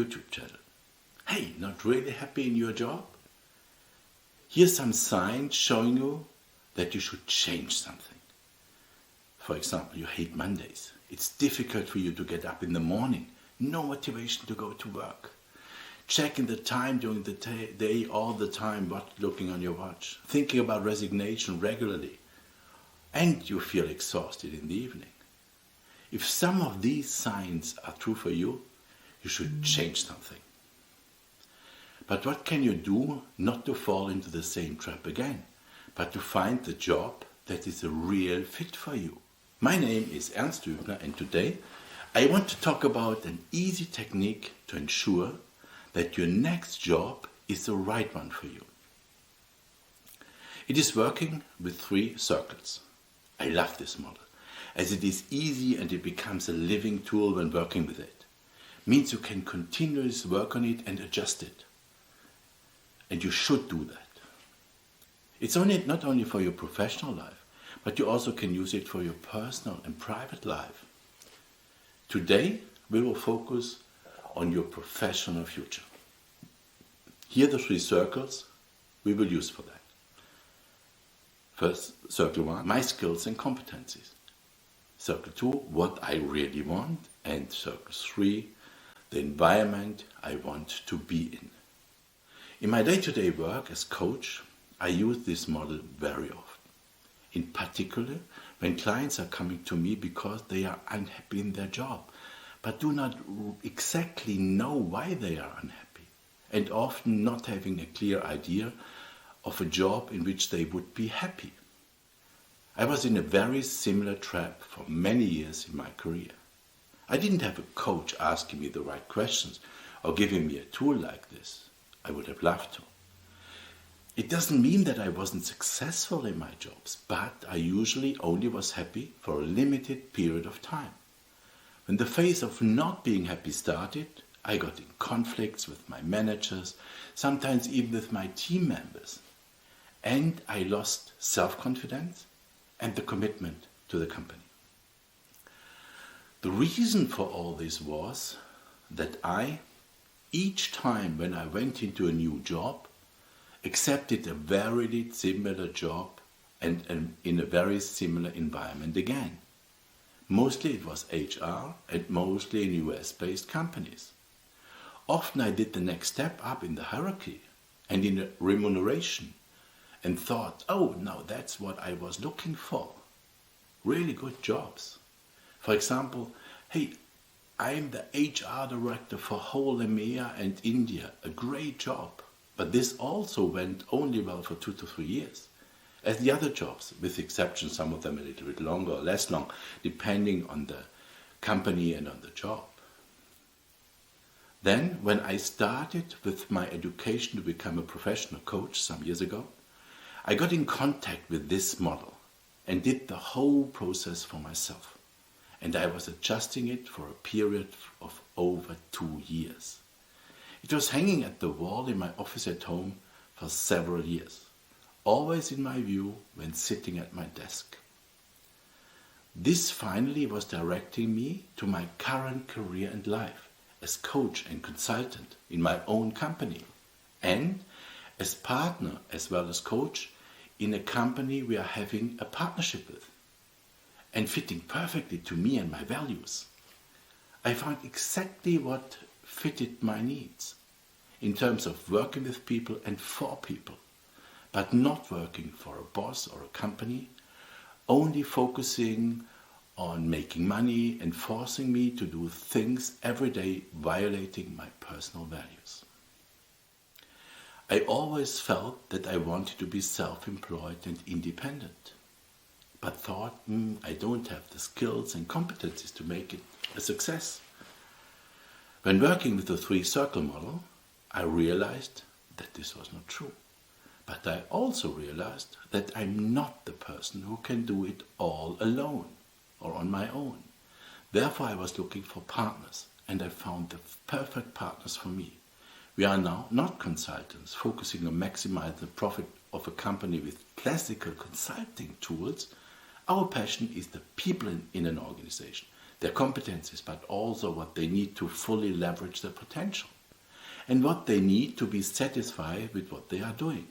YouTube channel. Hey, not really happy in your job? Here's some signs showing you that you should change something. For example, you hate Mondays. It's difficult for you to get up in the morning. No motivation to go to work. Checking the time during the day all the time, looking on your watch. Thinking about resignation regularly. And you feel exhausted in the evening. If some of these signs are true for you, you should change something. But what can you do not to fall into the same trap again, but to find the job that is a real fit for you? My name is Ernst Hübner, and today I want to talk about an easy technique to ensure that your next job is the right one for you. It is working with 3 circles. I love this model, as it is easy and it becomes a living tool when working with it. Means you can continuously work on it and adjust it. And you should do that. It's not only for your professional life, but you also can use it for your personal and private life. Today, we will focus on your professional future. Here are the 3 circles we will use for that. First, circle 1, my skills and competencies. Circle 2, what I really want. And circle 3, the environment I want to be in. In my day-to-day work as coach, I use this model very often. In particular, when clients are coming to me because they are unhappy in their job, but do not exactly know why they are unhappy, and often not having a clear idea of a job in which they would be happy. I was in a very similar trap for many years in my career. I didn't have a coach asking me the right questions or giving me a tool like this. I would have loved to. It doesn't mean that I wasn't successful in my jobs, but I usually only was happy for a limited period of time. When the phase of not being happy started, I got in conflicts with my managers, sometimes even with my team members. And I lost self-confidence and the commitment to the company. The reason for all this was that each time when I went into a new job, accepted a very similar job and in a very similar environment again. Mostly it was HR and mostly in US-based companies. Often I did the next step up in the hierarchy and in the remuneration and thought, oh, no, that's what I was looking for. Really good jobs. For example, hey, I'm the HR director for whole EMEA and India, a great job. But this also went only well for 2 to 3 years. As the other jobs, with exception, some of them a little bit longer or less long, depending on the company and on the job. Then, when I started with my education to become a professional coach some years ago, I got in contact with this model and did the whole process for myself. And I was adjusting it for a period of over 2 years. It was hanging at the wall in my office at home for several years, always in my view when sitting at my desk. This finally was directing me to my current career and life as coach and consultant in my own company and as partner as well as coach in a company we are having a partnership with, and fitting perfectly to me and my values. I found exactly what fitted my needs in terms of working with people and for people, but not working for a boss or a company, only focusing on making money and forcing me to do things every day violating my personal values. I always felt that I wanted to be self-employed and independent, but thought, I don't have the skills and competencies to make it a success. When working with the 3-circle model, I realized that this was not true. But I also realized that I'm not the person who can do it all alone or on my own. Therefore, I was looking for partners, and I found the perfect partners for me. We are now not consultants focusing on maximizing the profit of a company with classical consulting tools. Our passion is the people in an organization, their competencies, but also what they need to fully leverage their potential. and what they need to be satisfied with what they are doing.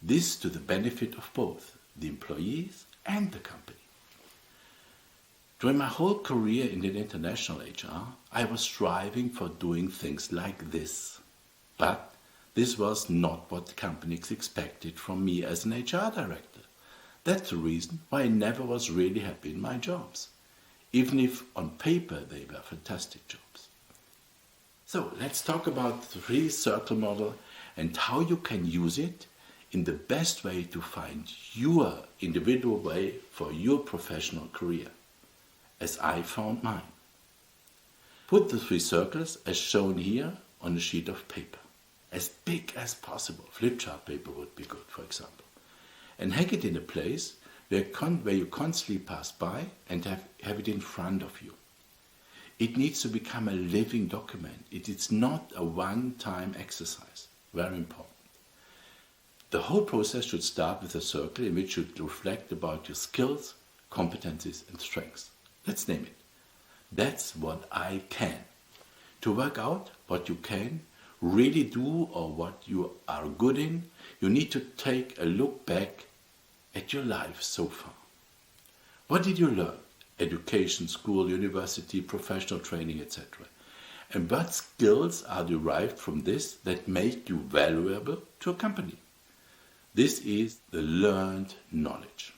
This to the benefit of both the employees and the company. During my whole career in international HR, I was striving for doing things like this. But this was not what the companies expected from me as an HR director. That's the reason why I never was really happy in my jobs, even if on paper they were fantastic jobs. So let's talk about the 3-circle model and how you can use it in the best way to find your individual way for your professional career, as I found mine. Put the 3 circles as shown here on a sheet of paper, as big as possible. Flip chart paper would be good, for example. And hang it in a place where you constantly pass by and have it in front of you. It needs to become a living document. It is not a one-time exercise. Very important. The whole process should start with a circle in which you reflect about your skills, competencies and strengths. Let's name it. That's what I can. To work out what you can really do or what you are good in, you need to take a look back at your life so far. What did you learn? Education, school, university, professional training, etc. And what skills are derived from this that make you valuable to a company? This is the learned knowledge.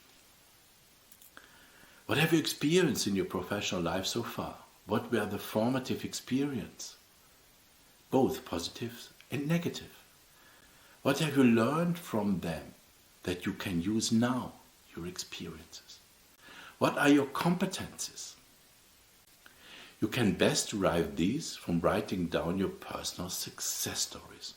What have you experienced in your professional life so far? What were the formative experiences? Both positive and negative. What have you learned from them that you can use now, your experiences? What are your competences? You can best derive these from writing down your personal success stories.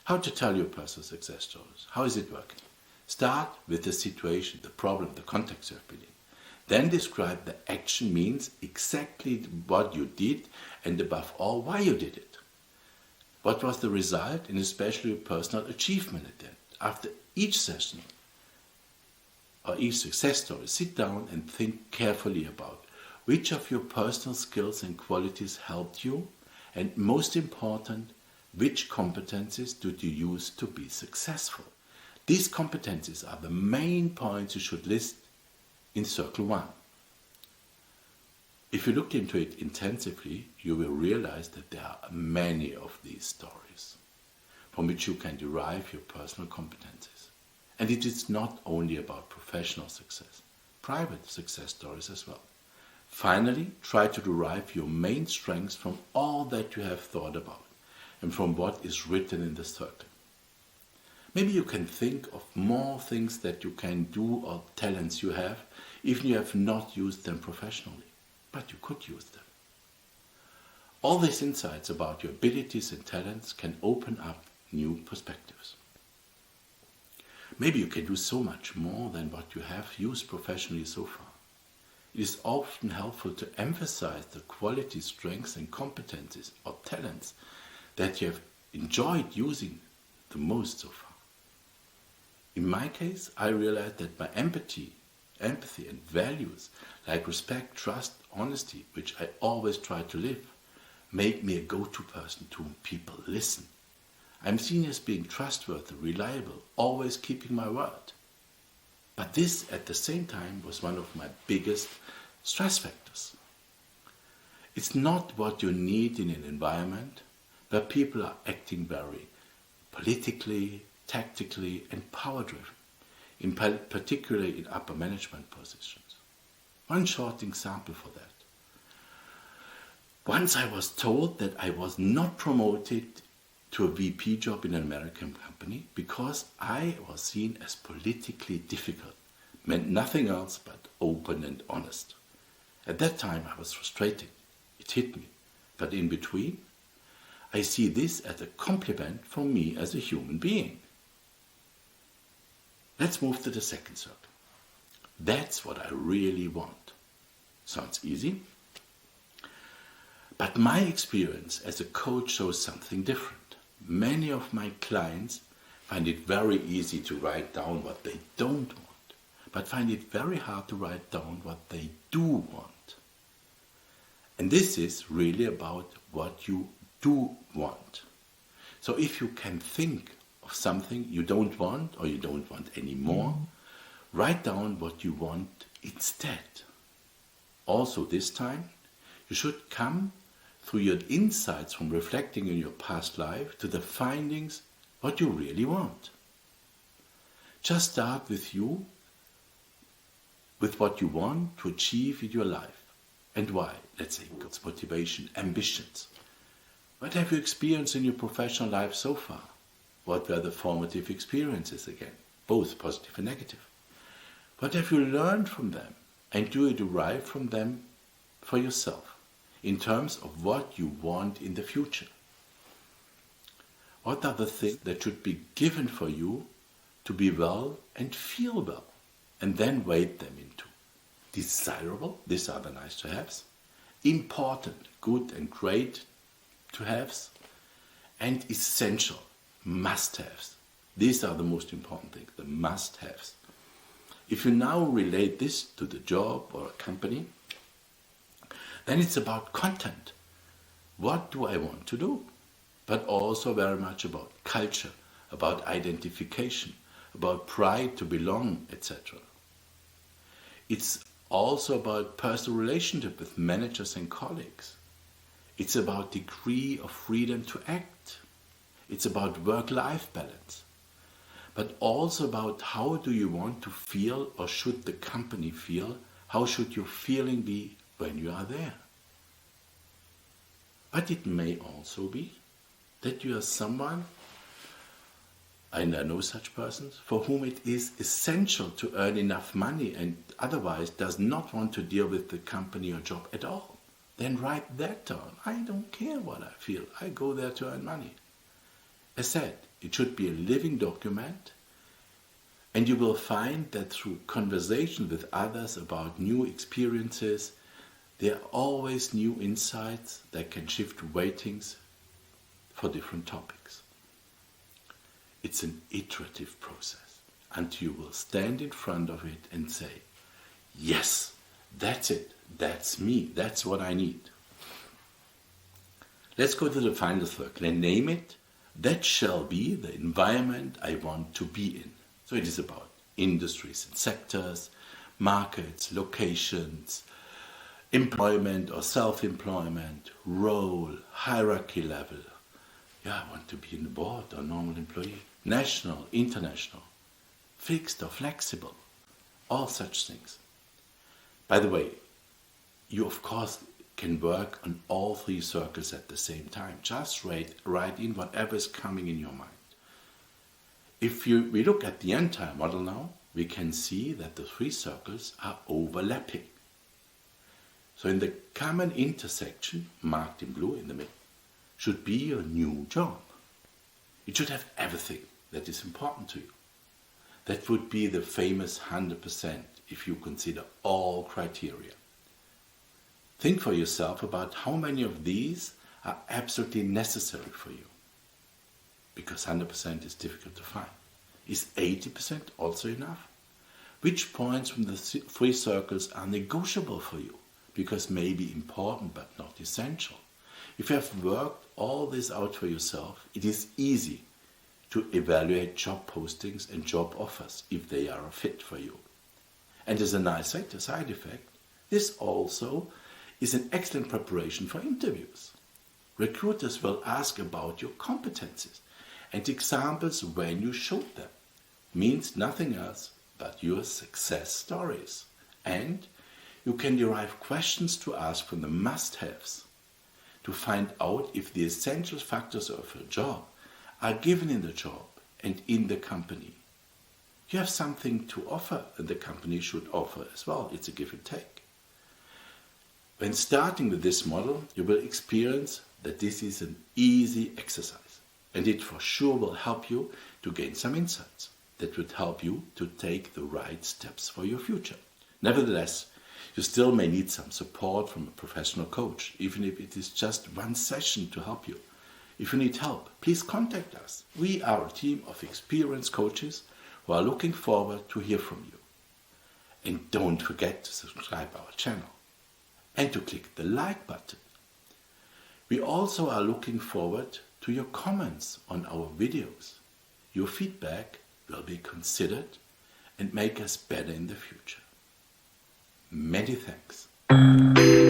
How to tell your personal success stories? How is it working? Start with the situation, the problem, the context you have been in. Then describe the action means exactly what you did and above all why you did it. What was the result and especially your personal achievement at that? After each session or each success story, sit down and think carefully about which of your personal skills and qualities helped you, and most important, which competencies did you use to be successful. These competencies are the main points you should list in circle 1. If you look into it intensively, you will realize that there are many of these stories from which you can derive your personal competencies. And it is not only about professional success, private success stories as well. Finally, try to derive your main strengths from all that you have thought about and from what is written in the circle. Maybe you can think of more things that you can do or talents you have, even you have not used them professionally, but you could use them. All these insights about your abilities and talents can open up new perspectives. Maybe you can do so much more than what you have used professionally so far. It is often helpful to emphasize the qualities, strengths and competencies or talents that you have enjoyed using the most so far. In my case, I realized that my empathy and values like respect, trust, honesty, which I always try to live, make me a go-to person to whom people listen. I'm seen as being trustworthy, reliable, always keeping my word. But this, at the same time, was one of my biggest stress factors. It's not what you need in an environment where people are acting very politically, tactically, and power-driven, particularly in upper management positions. One short example for that. Once I was told that I was not promoted to a VP job in an American company because I was seen as politically difficult. Meant nothing else but open and honest. At that time I was frustrated. It hit me. But in between, I see this as a compliment from me as a human being. Let's move to the second circle. That's what I really want. Sounds easy? But my experience as a coach shows something different. Many of my clients find it very easy to write down what they don't want, but find it very hard to write down what they do want. And this is really about what you do want. So if you can think of something you don't want or you don't want anymore, write down what you want instead. Also this time, you should come through your insights from reflecting on your past life to the findings what you really want. Just start with you, with what you want to achieve in your life and why. Let's say goals, motivation, ambitions. What have you experienced in your professional life so far? What were the formative experiences again, both positive and negative? What have you learned from them, and do you derive from them for yourself in terms of what you want in the future? What are the things that should be given for you to be well and feel well, and then weight them into desirable, these are the nice to haves, important, good and great to haves, and essential, must haves. These are the most important things, the must haves. If you now relate this to the job or a company, then it's about content. What do I want to do? But also very much about culture, about identification, about pride to belong, etc. It's also about personal relationship with managers and colleagues. It's about degree of freedom to act. It's about work-life balance. But also about how do you want to feel, or should the company feel? How should your feeling be when you are there? But it may also be that you are someone, and I know such persons, for whom it is essential to earn enough money and otherwise does not want to deal with the company or job at all. Then write that down. I don't care what I feel. I go there to earn money. As said, it should be a living document, and you will find that through conversation with others about new experiences, there are always new insights that can shift weightings for different topics. It's an iterative process until you will stand in front of it and say, yes, that's it, that's me, that's what I need. Let's go to the final circle and name it, that shall be the environment I want to be in. So it is about industries and sectors, markets, locations, employment or self-employment, role, hierarchy level. Yeah, I want to be in the board or normal employee. National, international, fixed or flexible, all such things. By the way, you of course can work on all three circles at the same time. Just write in whatever is coming in your mind. If we look at the entire model now, we can see that the three circles are overlapping. So in the common intersection, marked in blue in the middle, should be your new job. It should have everything that is important to you. That would be the famous 100% if you consider all criteria. Think for yourself about how many of these are absolutely necessary for you. Because 100% is difficult to find. Is 80% also enough? Which points from the three circles are negotiable for you? Because maybe important but not essential. If you have worked all this out for yourself, it is easy to evaluate job postings and job offers if they are a fit for you. And as a nice side effect, this also is an excellent preparation for interviews. Recruiters will ask about your competences and examples when you showed them. Means nothing else but your success stories. And you can derive questions to ask from the must-haves to find out if the essential factors of a job are given in the job and in the company. You have something to offer, and the company should offer as well. It's a give and take. When starting with this model, you will experience that this is an easy exercise, and it for sure will help you to gain some insights that would help you to take the right steps for your future. Nevertheless, you still may need some support from a professional coach, even if it is just one session to help you. If you need help, please contact us. We are a team of experienced coaches who are looking forward to hear from you. And don't forget to subscribe our channel and to click the like button. We also are looking forward to your comments on our videos. Your feedback will be considered and make us better in the future. Many thanks.